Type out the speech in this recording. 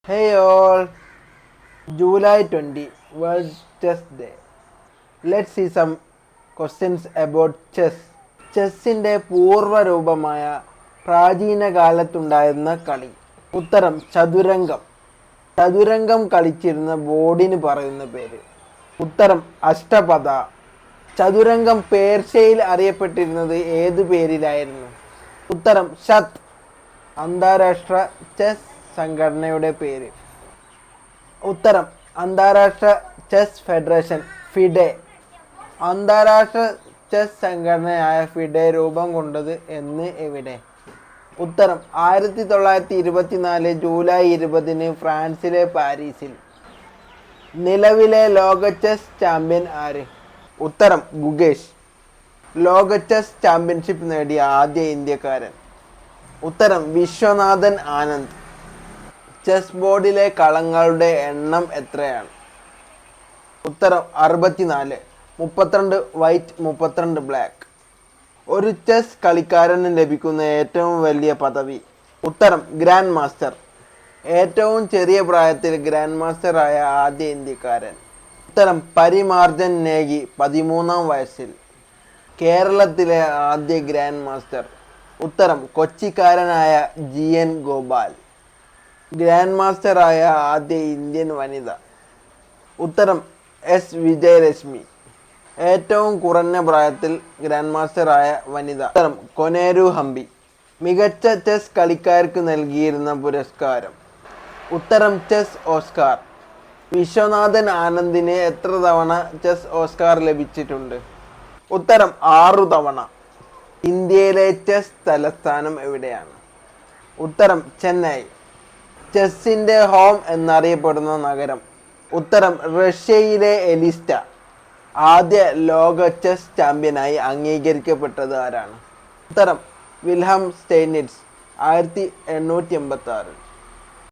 Hey all, July 20, World Chess Day. Let's see some questions about chess. ചെസ്സിൻ്റെ പൂർവ്വരൂപമായ പ്രാചീന കാലത്തുണ്ടായിരുന്ന കളി. ഉത്തരം ചതുരംഗം. ചതുരംഗം കളിച്ചിരുന്ന ബോർഡിന് പറയുന്ന പേര്. ഉത്തരം അഷ്ടപദ. ചതുരംഗം പേർഷ്യയിൽ അറിയപ്പെട്ടിരുന്നത് ഏതു പേരിലായിരുന്നു? ഉത്തരം ഷത്ത്. അന്താരാഷ്ട്ര ചെസ് സംഘടനയുടെ പേര്. ഉത്തരം അന്താരാഷ്ട്ര ചെസ് ഫെഡറേഷൻ ഫിഡെ. അന്താരാഷ്ട്ര ചെസ് സംഘടനയായ ഫിഡെ രൂപം കൊണ്ടത് എന്ന് എവിടെ? ഉത്തരം 1924 ജൂലൈ 20 ഫ്രാൻസിലെ പാരീസിൽ. നിലവിലെ ലോക ചെസ് ചാമ്പ്യൻ ആര്? ഉത്തരം ഗുകേഷ്. ലോക ചെസ് ചാമ്പ്യൻഷിപ്പ് നേടിയ ആദ്യ ഇന്ത്യക്കാരൻ? ഉത്തരം വിശ്വനാഥൻ ആനന്ദ്. ചെസ് ബോർഡിലെ കളങ്ങളുടെ എണ്ണം എത്രയാണ്? ഉത്തരം 64. 32 വൈറ്റ്, 32 ബ്ലാക്ക്. ഒരു ചെസ് കളിക്കാരന് ലഭിക്കുന്ന ഏറ്റവും വലിയ പദവി? ഉത്തരം ഗ്രാൻഡ് മാസ്റ്റർ. ഏറ്റവും ചെറിയ പ്രായത്തിൽ ഗ്രാൻഡ് മാസ്റ്റർ ആയ ആദ്യ ഇന്ത്യക്കാരൻ? ഉത്തരം പരിമാർജൻ നേഗി 13-ാം വയസ്സിൽ. കേരളത്തിലെ ആദ്യ ഗ്രാൻഡ് മാസ്റ്റർ? ഉത്തരം കൊച്ചിക്കാരനായ GN ഗോപാൽ. ഗ്രാൻഡ് മാസ്റ്റർ ആയ ആദ്യ ഇന്ത്യൻ വനിത? ഉത്തരം S വിജയലക്ഷ്മി. ഏറ്റവും കുറഞ്ഞ പ്രായത്തിൽ ഗ്രാൻഡ് മാസ്റ്റർ ആയ വനിത? ഉത്തരം കൊനേരു ഹംപി. മികച്ച ചെസ് കളിക്കാർക്ക് നൽകിയിരുന്ന പുരസ്കാരം? ഉത്തരം ചെസ് ഓസ്കാർ. വിശ്വനാഥൻ ആനന്ദിന് എത്ര തവണ ചെസ് ഓസ്കാർ ലഭിച്ചിട്ടുണ്ട്? ഉത്തരം 6 തവണ. ഇന്ത്യയിലെ ചെസ് തലസ്ഥാനം എവിടെയാണ്? ഉത്തരം ചെന്നൈ. ചെസ്സിൻ്റെ ഹോം എന്നറിയപ്പെടുന്ന നഗരം? ഉത്തരം റഷ്യയിലെ എലിസ്റ്റ. ആദ്യ ലോക ചെസ് ചാമ്പ്യനായി അംഗീകരിക്കപ്പെട്ടത് ആരാണ്? ഉത്തരം വിൽഹം സ്റ്റെയ്നിറ്റ്സ് 1886.